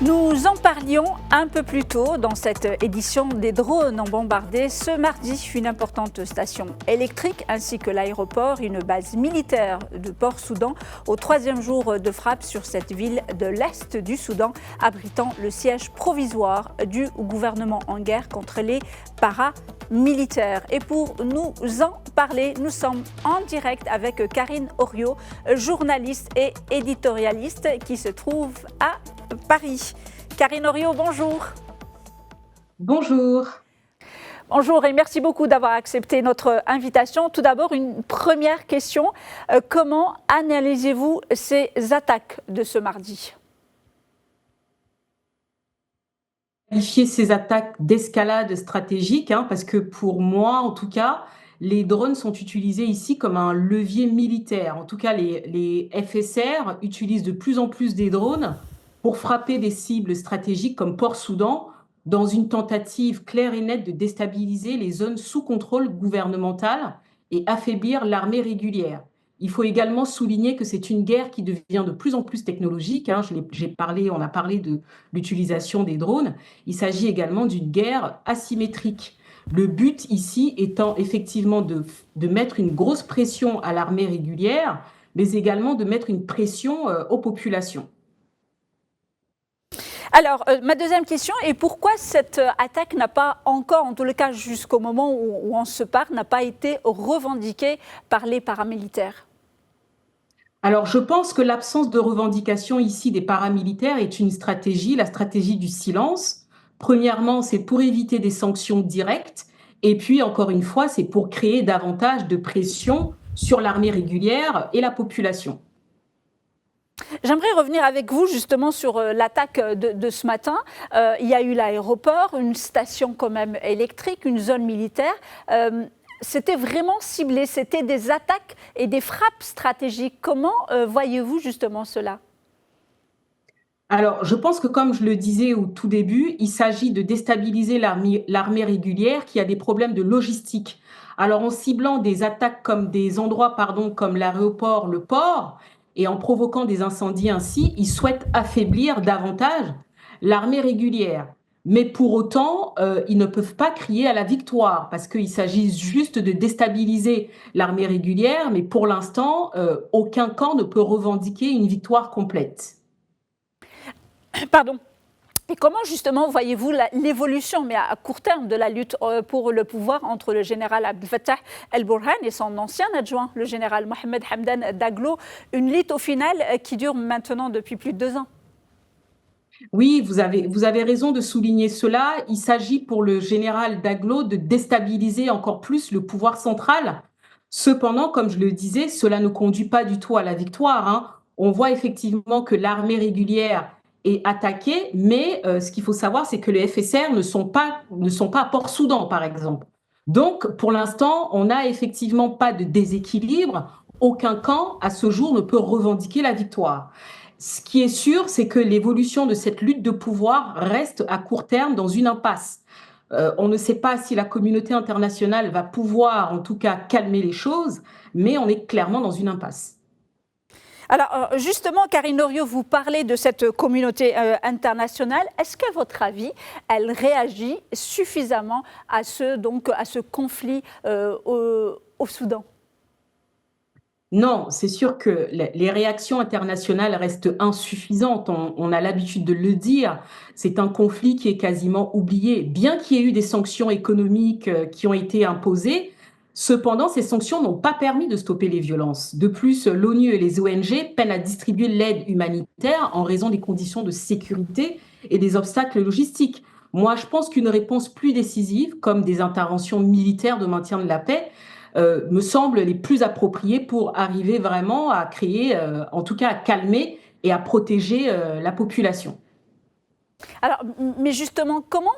Nous en parlions un peu plus tôt dans cette édition. Des drones ont bombardé ce mardi une importante station électrique ainsi que l'aéroport, une base militaire de Port-Soudan, au troisième jour de frappe sur cette ville de l'Est du Soudan, abritant le siège provisoire du gouvernement en guerre contre les paramilitaires. Et pour nous en parler, nous sommes en direct avec Karine Oriot, journaliste et éditorialiste qui se trouve à Paris. Karine Oriot, bonjour. Bonjour. Bonjour et merci beaucoup d'avoir accepté notre invitation. Tout d'abord, une première question. Comment analysez-vous ces attaques de ce mardi ? Qualifier ces attaques d'escalade stratégique, parce que pour moi, en tout cas, les drones sont utilisés ici comme un levier militaire. En tout cas, les FSR utilisent de plus en plus des drones pour frapper des cibles stratégiques comme Port-Soudan, dans une tentative claire et nette de déstabiliser les zones sous contrôle gouvernemental et affaiblir l'armée régulière. Il faut également souligner que c'est une guerre qui devient de plus en plus technologique. On a parlé de l'utilisation des drones. Il s'agit également d'une guerre asymétrique. Le but ici étant effectivement de mettre une grosse pression à l'armée régulière, mais également de mettre une pression aux populations. Alors, ma deuxième question est pourquoi cette attaque n'a pas encore, en tout cas jusqu'au moment où on se parle, n'a pas été revendiquée par les paramilitaires ? Alors, je pense que l'absence de revendication ici des paramilitaires est une stratégie, la stratégie du silence. Premièrement, c'est pour éviter des sanctions directes. Et puis, encore une fois, c'est pour créer davantage de pression sur l'armée régulière et la population. J'aimerais revenir avec vous justement sur l'attaque de ce matin. Il y a eu l'aéroport, une station quand même électrique, une zone militaire. C'était vraiment ciblé, c'était des attaques et des frappes stratégiques. Comment voyez-vous justement cela ? Alors, je pense que comme je le disais au tout début, il s'agit de déstabiliser l'armée régulière qui a des problèmes de logistique. Alors, en ciblant des attaques comme des endroits, comme l'aéroport, le port, et en provoquant des incendies ainsi, ils souhaitent affaiblir davantage l'armée régulière. Mais pour autant, ils ne peuvent pas crier à la victoire parce qu'il s'agit juste de déstabiliser l'armée régulière, mais pour l'instant, aucun camp ne peut revendiquer une victoire complète. Pardon. Et comment justement voyez-vous l'évolution, mais à court terme, de la lutte pour le pouvoir entre le général Abdel Fattah el-Burhan et son ancien adjoint, le général Mohamed Hamdan Daglo, une lutte au final qui dure maintenant depuis plus de 2 ans? Oui, vous avez raison de souligner cela. Il s'agit pour le général Daglo de déstabiliser encore plus le pouvoir central. Cependant, comme je le disais, cela ne conduit pas du tout à la victoire. On voit effectivement que l'armée régulière est attaquée, mais ce qu'il faut savoir, c'est que les FSR ne sont pas à Port-Soudan, par exemple. Donc, pour l'instant, on n'a effectivement pas de déséquilibre. Aucun camp, à ce jour, ne peut revendiquer la victoire. Ce qui est sûr, c'est que l'évolution de cette lutte de pouvoir reste à court terme dans une impasse. On ne sait pas si la communauté internationale va pouvoir, en tout cas, calmer les choses, mais on est clairement dans une impasse. Alors justement, Karine Oriot, vous parlez de cette communauté internationale. Est-ce qu'à votre avis, elle réagit suffisamment à ce conflit au Soudan ? Non, c'est sûr que les réactions internationales restent insuffisantes. On a l'habitude de le dire. C'est un conflit qui est quasiment oublié. Bien qu'il y ait eu des sanctions économiques qui ont été imposées, cependant, ces sanctions n'ont pas permis de stopper les violences. De plus, l'ONU et les ONG peinent à distribuer l'aide humanitaire en raison des conditions de sécurité et des obstacles logistiques. Moi, je pense qu'une réponse plus décisive, comme des interventions militaires de maintien de la paix, me semblent les plus appropriées pour arriver vraiment à créer, en tout cas à calmer et à protéger la population. Alors, mais justement, comment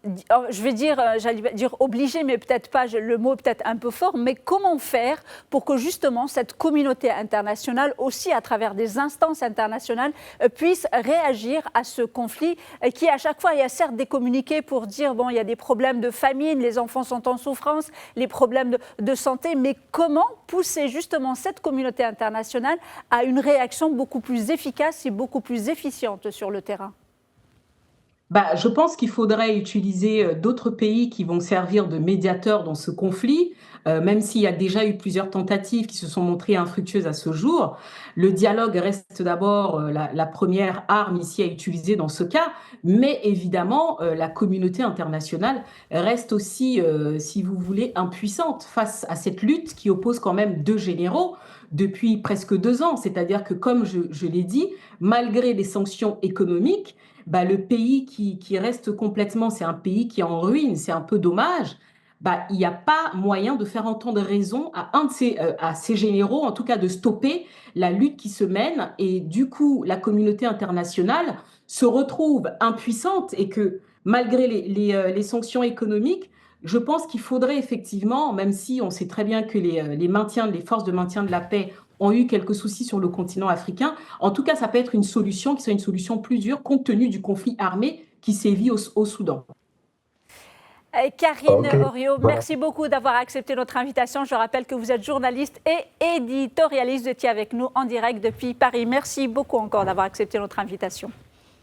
je vais dire, j'allais dire obligé, mais peut-être pas, le mot est peut-être un peu fort, mais comment faire pour que justement cette communauté internationale, aussi à travers des instances internationales, puisse réagir à ce conflit qui, à chaque fois, il y a certes des communiqués pour dire, bon, il y a des problèmes de famine, les enfants sont en souffrance, les problèmes de santé, mais comment pousser justement cette communauté internationale à une réaction beaucoup plus efficace et beaucoup plus efficiente sur le terrain? Bah, je pense qu'il faudrait utiliser d'autres pays qui vont servir de médiateurs dans ce conflit, même s'il y a déjà eu plusieurs tentatives qui se sont montrées infructueuses à ce jour. Le dialogue reste d'abord la première arme ici à utiliser dans ce cas, mais évidemment, la communauté internationale reste aussi, si vous voulez, impuissante face à cette lutte qui oppose quand même deux généraux depuis presque 2 ans. C'est-à-dire que, comme je l'ai dit, malgré les sanctions économiques, bah, le pays qui reste complètement, c'est un pays qui est en ruine, c'est un peu dommage. Bah, il n'y a pas moyen de faire entendre raison à ces généraux, en tout cas de stopper la lutte qui se mène. Et du coup, la communauté internationale se retrouve impuissante et que malgré les sanctions économiques, je pense qu'il faudrait effectivement, même si on sait très bien que les forces de maintien de la paix ont eu quelques soucis sur le continent africain, en tout cas, ça peut être une solution qui soit une solution plus dure compte tenu du conflit armé qui sévit au Soudan. Karine Ok, Oriot, voilà. merci beaucoup d'avoir accepté notre invitation. Je rappelle que vous êtes journaliste et éditorialiste. Vous étiez avec nous en direct depuis Paris. Merci beaucoup encore d'avoir accepté notre invitation.